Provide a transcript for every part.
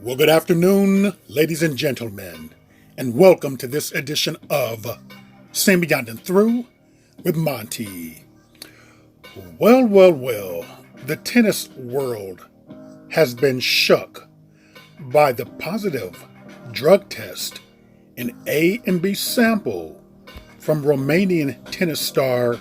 Well, good afternoon, ladies and gentlemen, and welcome to this edition of Sing Beyond and Through with Monty. Well, the tennis world has been shook by the positive drug test and A and B sample from Romanian tennis star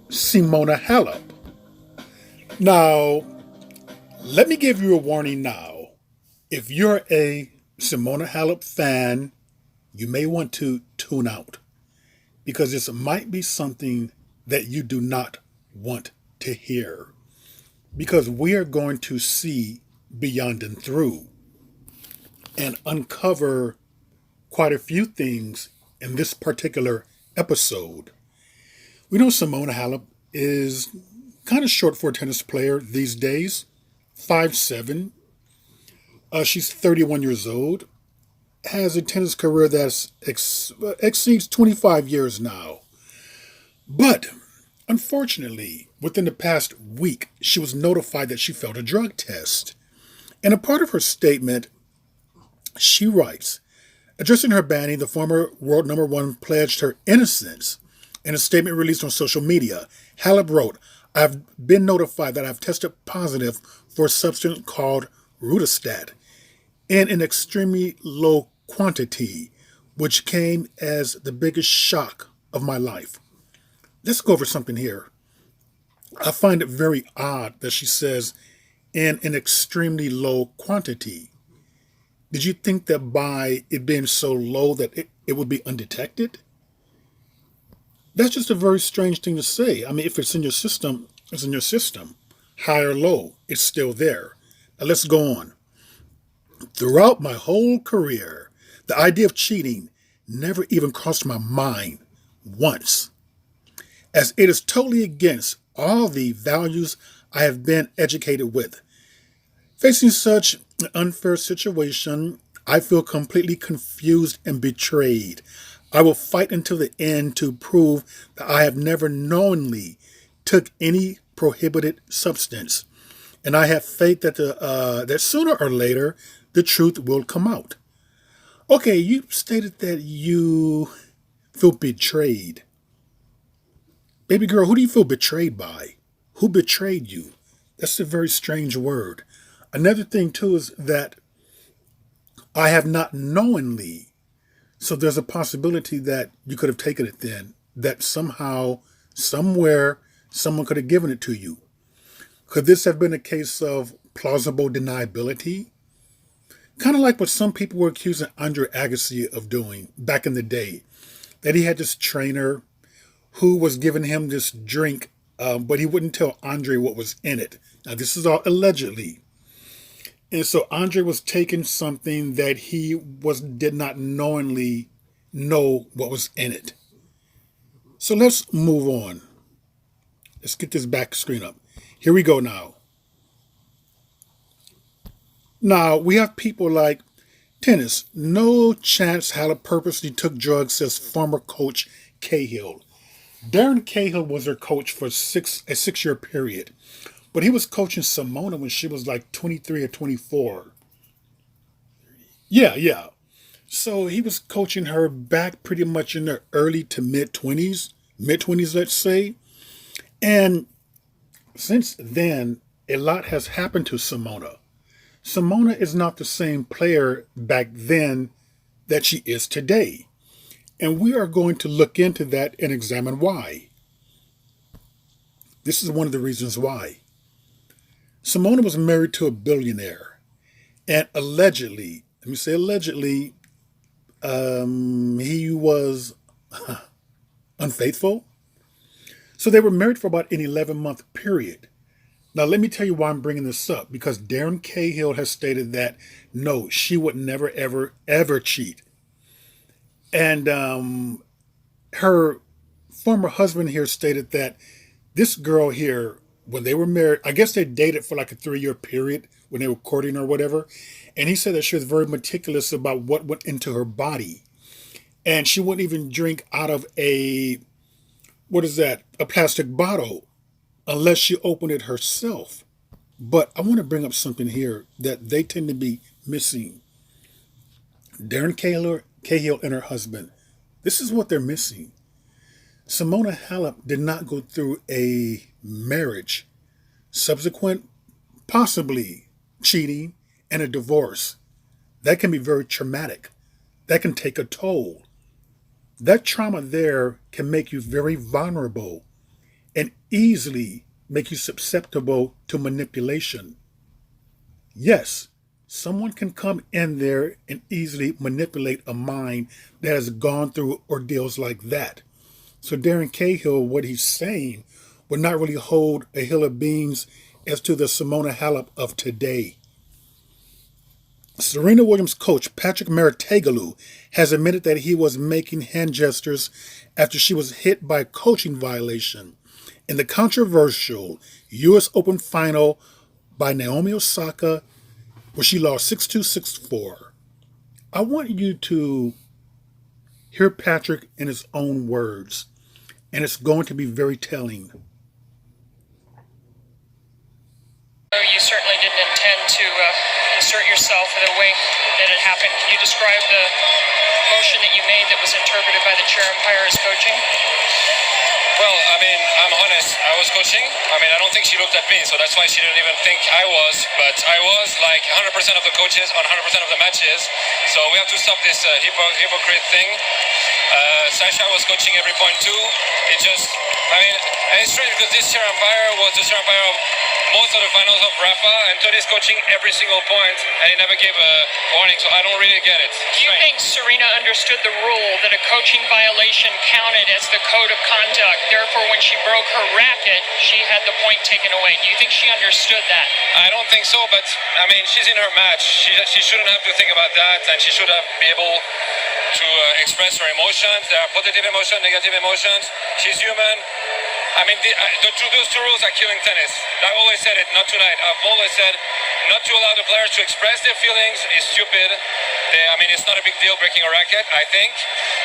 Samona Halep. Now, let me give you a warning now. If you're a Samona Halep fan, you may want to tune out because this might be something that you do not want to hear. Because we are going to see beyond and through and uncover quite a few things in this particular episode. We know Samona Halep is kind of short for a tennis player these days, 5'7". She's 31 years old, has a tennis career that exceeds 25 years now. But unfortunately, within the past week, she was notified that she failed a drug test. And a part of her statement, she writes, addressing her banning, the former world number one pledged her innocence. In a statement released on social media, Halep wrote, I've been notified that I've tested positive for a substance called Rudostat in an extremely low quantity, which came as the biggest shock of my life. Let's go over something here. I find it very odd that she says in an extremely low quantity. Did you think that by it being so low that it would be undetected? That's just a very strange thing to say. I mean, if it's in your system, it's in your system. High or low, it's still there. Now let's go on. Throughout my whole career, the idea of cheating never even crossed my mind once, as it is totally against all the values I have been educated with. Facing such an unfair situation, I feel completely confused and betrayed. I will fight until the end to prove that I have never knowingly took any prohibited substance, and I have faith that that sooner or later the truth will come out. Okay, you stated that you feel betrayed. Baby girl, who do you feel betrayed by? Who betrayed you? That's a very strange word. Another thing, too, is that I have not knowingly. So there's a possibility that you could have taken it then, that somehow, somewhere, someone could have given it to you. Could this have been a case of plausible deniability? Kind of like what some people were accusing Andre Agassi of doing back in the day, that he had this trainer who was giving him this drink, but he wouldn't tell Andre what was in it. Now, this is all allegedly. And so Andre was taking something that he did not knowingly know what was in it. So let's move on. Let's get this back screen up. Here we go now. Now, we have people like tennis. No chance Halep purposely took drugs, says former coach Cahill. Darren Cahill was her coach for a 6-year period. But he was coaching Samona when she was like 23 or 24. Yeah. So he was coaching her back pretty much in her early to mid-20s, let's say. And since then, a lot has happened to Samona. Samona is not the same player back then that she is today. And we are going to look into that and examine why. This is one of the reasons why. Samona was married to a billionaire. And allegedly, let me say allegedly, he was unfaithful. So they were married for about an 11-month period. Now, let me tell you why I'm bringing this up. Because Darren Cahill has stated that, no, she would never, ever cheat. And her former husband here stated that this girl here, when they were married, I guess they dated for like a 3-year period when they were courting or whatever. And he said that she was very meticulous about what went into her body. And she wouldn't even drink out of a plastic bottle unless she opened it herself. But I want to bring up something here that they tend to be missing. Cahill and her husband, this is what they're missing. Samona Halep did not go through a marriage, subsequent, possibly cheating, and a divorce. That can be very traumatic. That can take a toll. That trauma there can make you very vulnerable and easily make you susceptible to manipulation. Yes, someone can come in there and easily manipulate a mind that has gone through ordeals like that. So Darren Cahill, what he's saying, would not really hold a hill of beans as to the Samona Halep of today. Serena Williams' coach, Patrick Maritagalou, has admitted that he was making hand gestures after she was hit by a coaching violation in the controversial U.S. Open final by Naomi Osaka, where she lost 6-2, 6-4. I want you to hear Patrick in his own words, and it's going to be very telling. You certainly didn't intend to insert yourself in the way that it happened. Can you describe the motion that you made that was interpreted by the chair umpire as coaching? Well, I mean, I'm honest. I was coaching. I mean, I don't think she looked at me, so that's why she didn't even think I was. But I was like 100% of the coaches on 100% of the matches. So we have to stop this hypocrite thing. Sasha was coaching every point too. It just, I mean, and it's strange because this chair umpire was the chair umpire of most of the finals of Rafa, and Tony's coaching every single point, and he never gave a warning, so I don't really get it. Do you think Serena understood the rule that a coaching violation counted as the code of conduct? Therefore, when she broke her racket, she had the point taken away. Do you think she understood that? I don't think so, but I mean, she's in her match. She shouldn't have to think about that, and she should have be able to express her emotions. There are positive emotions, negative emotions. She's human. I mean, those two rules are killing tennis. I always said it, not tonight. I've always said not to allow the players to express their feelings is stupid. I mean, it's not a big deal breaking a racket, I think.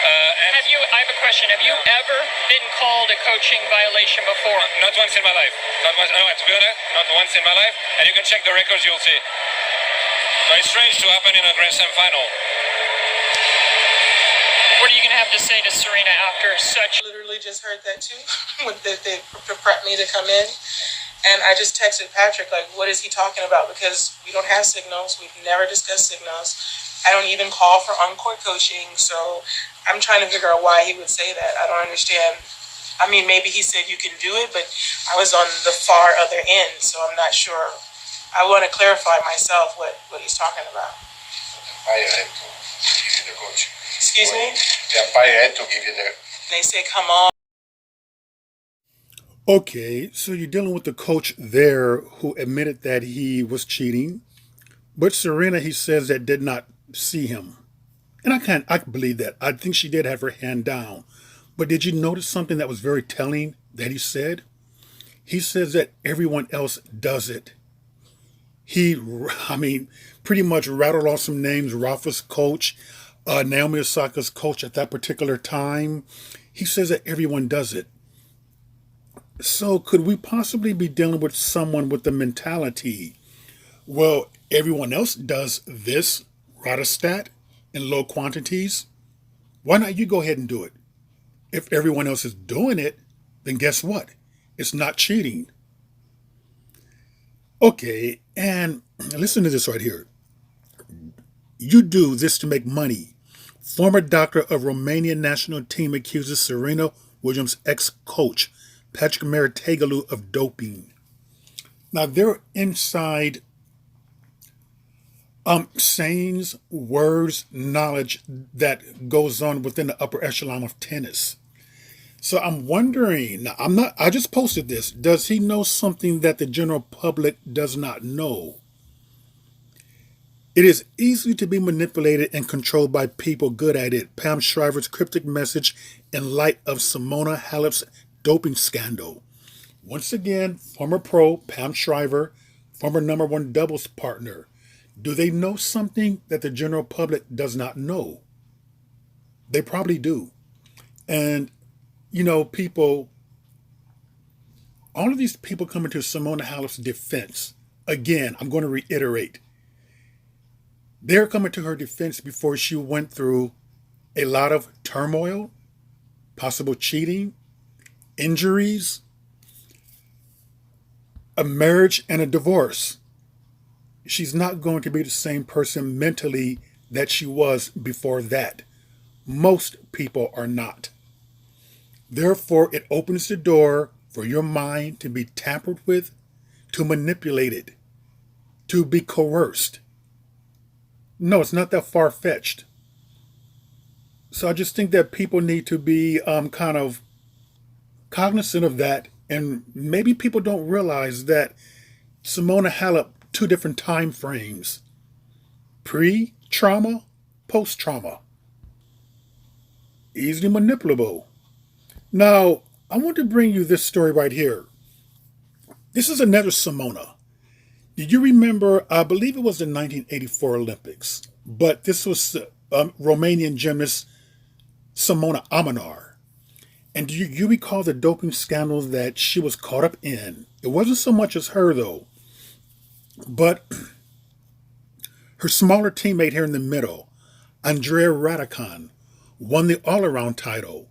I have a question. Have you ever been called a coaching violation before? Not once in my life. Not once, no, to be honest, not once in my life. And you can check the records, you'll see. So it's strange to happen in a Grand Slam final. What are you going to have to say to Serena after such... Literally just heard that too, when they prepped me to come in. And I just texted Patrick, like, what is he talking about? Because we don't have signals. We've never discussed signals. I don't even call for on-court coaching. So I'm trying to figure out why he would say that. I don't understand. I mean, maybe he said you can do it, but I was on the far other end, so I'm not sure. I want to clarify myself what he's talking about. I had to give you the coach. Excuse me? The umpire had to give you the... They said, come on. Okay, so you're dealing with the coach there who admitted that he was cheating, but Serena, he says, that did not see him. And I can believe that. I think she did have her hand down. But did you notice something that was very telling that he said? He says that everyone else does it. He, pretty much rattled off some names. Rafa's coach, Naomi Osaka's coach at that particular time. He says that everyone does it. So could we possibly be dealing with someone with the mentality, well, everyone else does this Radistat in low quantities? Why not you go ahead and do it? If everyone else is doing it, then guess what? It's not cheating. Okay, and listen to this right here. You do this to make money. Former doctor of Romanian national team accuses Serena Williams' ex-coach, Patrick Maritagalou, of doping. Now, they're inside sayings, words, knowledge that goes on within the upper echelon of tennis. So I'm wondering, now I just posted this. Does he know something that the general public does not know? It is easy to be manipulated and controlled by people good at it. Pam Shriver's cryptic message in light of Samona Halep's doping scandal. Once again, former pro Pam Shriver, former #1 doubles partner. Do they know something that the general public does not know? They probably do. And, people, all of these people coming to Samona Halep's defense. Again, I'm going to reiterate. They're coming to her defense before she went through a lot of turmoil, possible cheating, injuries, a marriage, and a divorce. She's not going to be the same person mentally that she was before that. Most people are not. Therefore, it opens the door for your mind to be tampered with, to manipulate it, to be coerced. No, it's not that far-fetched. So I just think that people need to be kind of cognizant of that. And maybe people don't realize that Samona Halep, two different time frames: pre-trauma, post-trauma. Easily manipulable. Now, I want to bring you this story right here. This is another Samona. Did you remember, I believe it was the 1984 Olympics, but this was Romanian gymnast Samona Amenar. And do you recall the doping scandals that she was caught up in? It wasn't so much as her, though, but her smaller teammate here in the middle, Andrea Radicon, won the all-around title.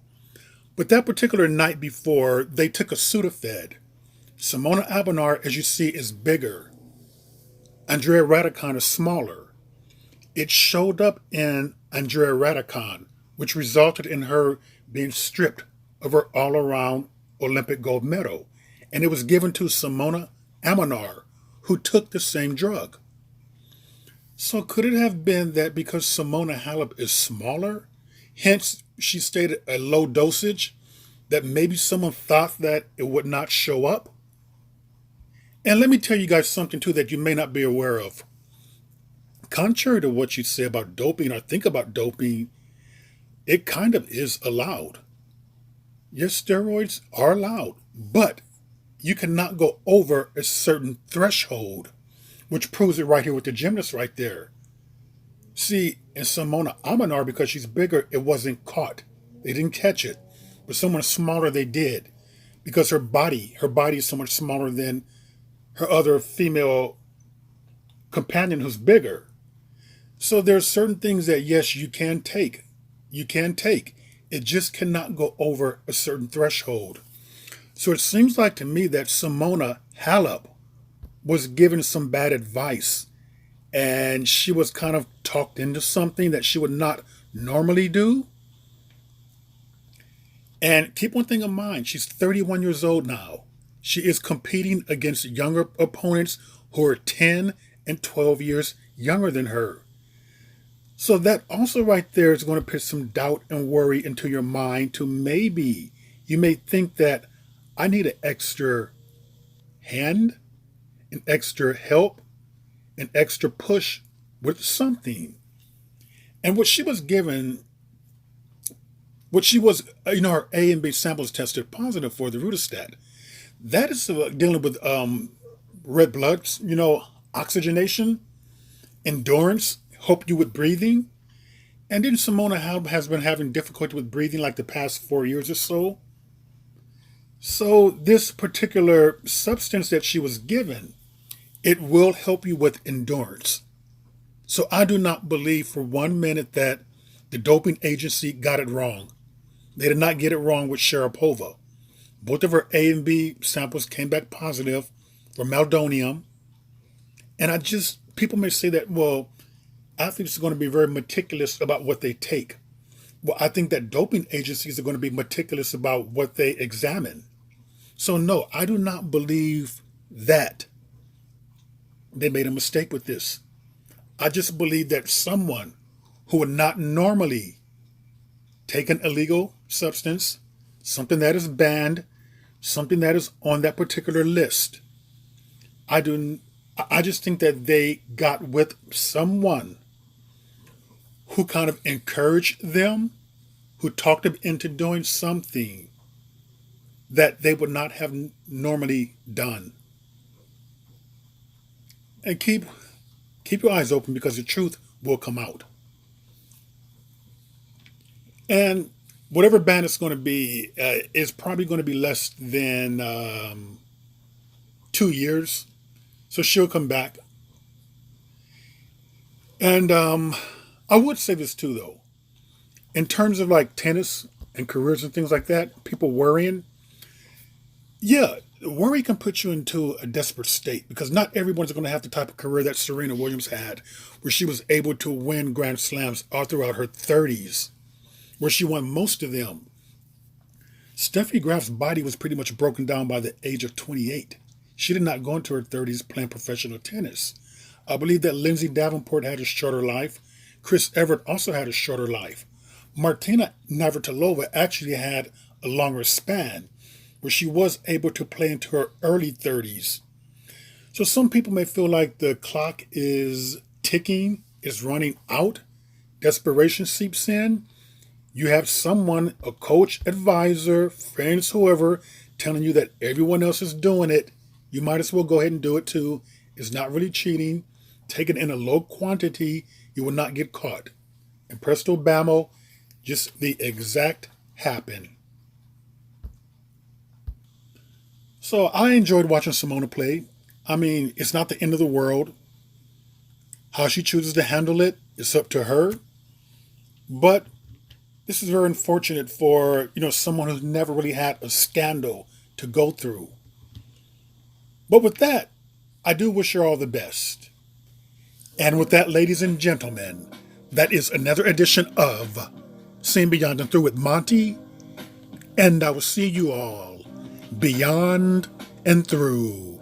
But that particular night before, they took a Sudafed. Samona Amenar, as you see, is bigger. Andrea Radicon is smaller. It showed up in Andrea Radicon, which resulted in her being stripped of her all-around Olympic gold medal. And it was given to Samona Amenar, who took the same drug. So could it have been that because Samona Halep is smaller, hence she stayed at a low dosage, that maybe someone thought that it would not show up? And let me tell you guys something too that you may not be aware of. Contrary to what you say about doping or think about doping, it kind of is allowed. Yes, steroids are allowed, but you cannot go over a certain threshold, which proves it right here with the gymnast right there. See, in Samona Amenar, because she's bigger, it wasn't caught. They didn't catch it. But someone smaller, they did. Because her body is so much smaller than her other female companion who's bigger. So there's certain things that, yes, you can take. You can take. It just cannot go over a certain threshold. So it seems like to me that Samona Halep was given some bad advice. And she was kind of talked into something that she would not normally do. And keep one thing in mind, she's 31 years old now. She is competing against younger opponents who are 10 and 12 years younger than her. So that also right there is going to put some doubt and worry into your mind to maybe you may think that I need an extra hand, an extra help, an extra push with something. And what she was given, what she was, her A and B samples tested positive for the Rudostat. That is dealing with red blood, oxygenation, endurance, help you with breathing. And then Samona Halep has been having difficulty with breathing like the past 4 years or so. So this particular substance that she was given, it will help you with endurance. So I do not believe for 1 minute that the doping agency got it wrong. They did not get it wrong with Sharapova. Both of her A and B samples came back positive for meldonium. And people may say that, well, athletes are going to be very meticulous about what they take. Well, I think that doping agencies are going to be meticulous about what they examine. So no, I do not believe that they made a mistake with this. I just believe that someone who would not normally take an illegal substance, something that is banned, something that is on that particular list, I just think that they got with someone who kind of encouraged them, who talked them into doing something that they would not have normally done. And keep your eyes open because the truth will come out. And whatever ban it's going to be is probably going to be less than 2 years. So she'll come back. And I would say this too, though. In terms of like tennis and careers and things like that, people worrying, yeah, worry can put you into a desperate state because not everyone's going to have the type of career that Serena Williams had, where she was able to win Grand Slams all throughout her 30s, where she won most of them. Steffi Graf's body was pretty much broken down by the age of 28. She did not go into her 30s playing professional tennis. I believe that Lindsay Davenport had a shorter life. Chris Evert also had a shorter life. Martina Navratilova actually had a longer span, where she was able to play into her early 30s. So some people may feel like the clock is ticking, is running out, desperation seeps in. You have someone, a coach, advisor, friends, whoever, telling you that everyone else is doing it. You might as well go ahead and do it too. It's not really cheating. Take it in a low quantity, you will not get caught. And presto bamo, just the exact happen. So I enjoyed watching Simona play. I mean, it's not the end of the world. How she chooses to handle it is up to her. But this is very unfortunate for, someone who's never really had a scandal to go through. But with that, I do wish her all the best. And with that, ladies and gentlemen, that is another edition of Seen Beyond and Through with Monty. And I will see you all beyond and through.